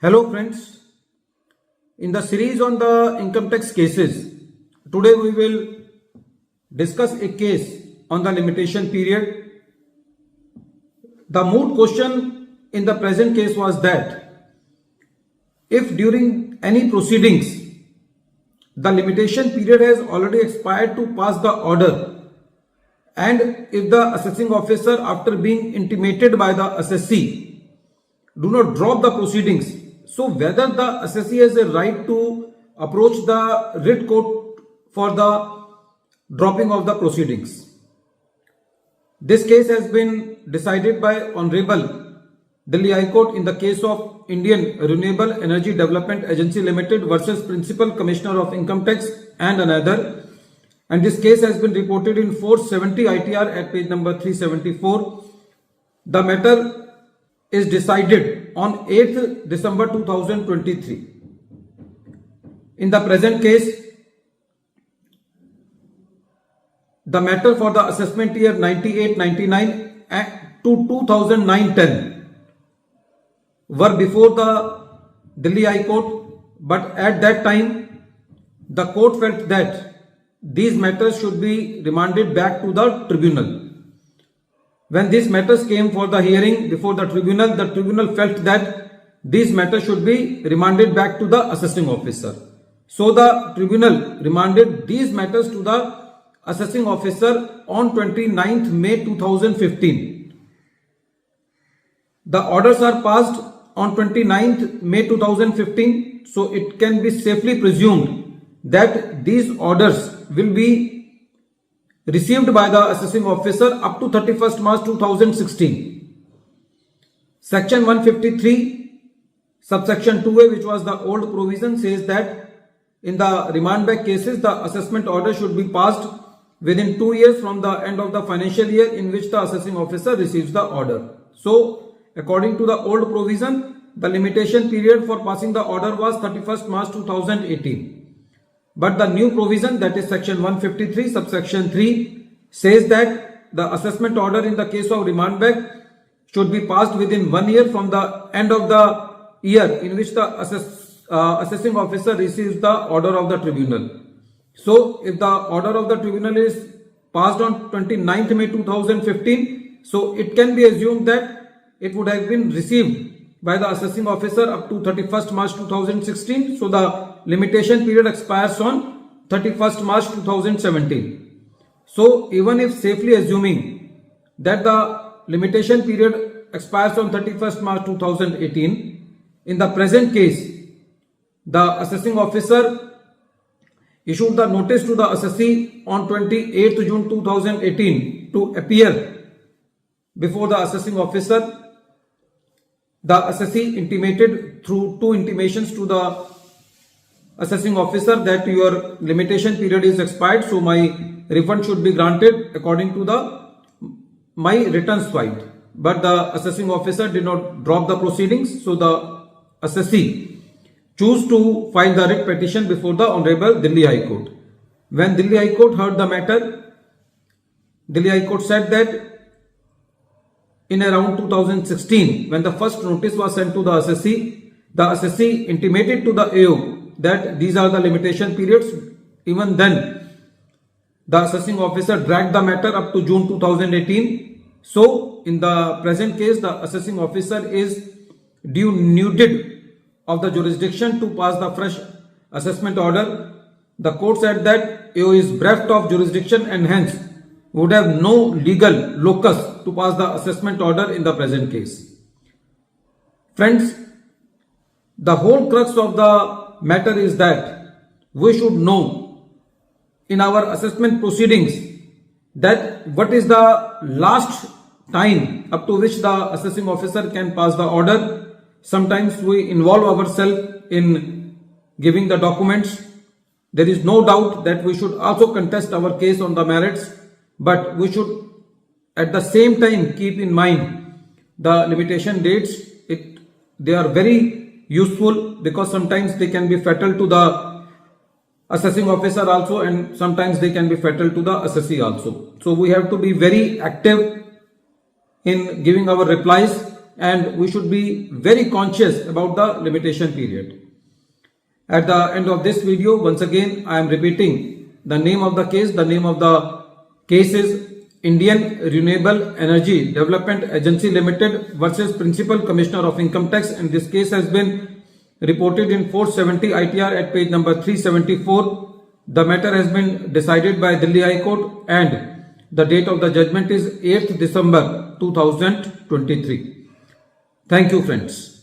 Hello friends, in the series on the income tax cases, today we will discuss a case on the limitation period. The moot question in the present case was that if during any proceedings the limitation period has already expired to pass the order, and if the assessing officer, after being intimated by the assessee, do not drop the proceedings, so whether the assessee has a right to approach the writ court for the dropping of the proceedings. This case has been decided by Honorable Delhi High Court in the case of Indian Renewable Energy Development Agency Limited versus Principal Commissioner of Income Tax and another. And this case has been reported in 470 ITR at page number 374. The matter is decided on 8th December 2023. In the present case, the matter for the assessment year 98-99 to 2009-10 were before the Delhi High Court, but at that time the court felt that these matters should be remanded back to the tribunal. When these matters came for the hearing before the tribunal felt that these matters should be remanded back to the assessing officer. So the tribunal remanded these matters to the assessing officer on 29th May 2015. The orders are passed on 29th May 2015, so it can be safely presumed that these orders will be received by the assessing officer up to 31st March 2016. Section 153, subsection 2A, which was the old provision, says that in the remand back cases, the assessment order should be passed within 2 years from the end of the financial year in which the assessing officer receives the order. So, according to the old provision, the limitation period for passing the order was 31st March 2018. But the new provision, that is section 153 subsection 3, says that the assessment order in the case of remand back should be passed within 1 year from the end of the year in which the assessing officer receives the order of the tribunal. So if the order of the tribunal is passed on 29th May 2015, so it can be assumed that it would have been received by the assessing officer up to 31st March 2016. So the limitation period expires on 31st March 2017. So even if safely assuming that the limitation period expires on 31st March 2018, in the present case, the assessing officer issued the notice to the assessee on 28th June 2018 to appear before the assessing officer. The assessee intimated through 2 intimations to the assessing officer that your limitation period is expired, so my refund should be granted according to my returns filed. But the assessing officer did not drop the proceedings, so the assessee chose to file the writ petition before the Honorable Delhi High Court. When Delhi High Court heard the matter, Delhi High Court said that in around 2016, when the first notice was sent to the assessee intimated to the AO that these are the limitation periods. Even then, the assessing officer dragged the matter up to June 2018. So, in the present case, the assessing officer is denuded of the jurisdiction to pass the fresh assessment order. The court said that AO is bereft of jurisdiction and hence would have no legal locus to pass the assessment order in the present case. Friends, the whole crux of the matter is that we should know in our assessment proceedings that what is the last time up to which the assessing officer can pass the order. Sometimes we involve ourselves in giving the documents. There is no doubt that we should also contest our case on the merits, but we should at the same time keep in mind the limitation dates. They are very useful because sometimes they can be fatal to the assessing officer also, and sometimes they can be fatal to the assessee also. So we have to be very active in giving our replies and we should be very conscious about the limitation period. At the end of this video, once again, I am repeating the name of the case. The name of the case is Indian Renewable Energy Development Agency Limited versus Principal Commissioner of Income Tax, and this case has been reported in 470 ITR at page number 374. The matter has been decided by Delhi High Court and the date of the judgment is 8th December 2023. Thank you, friends.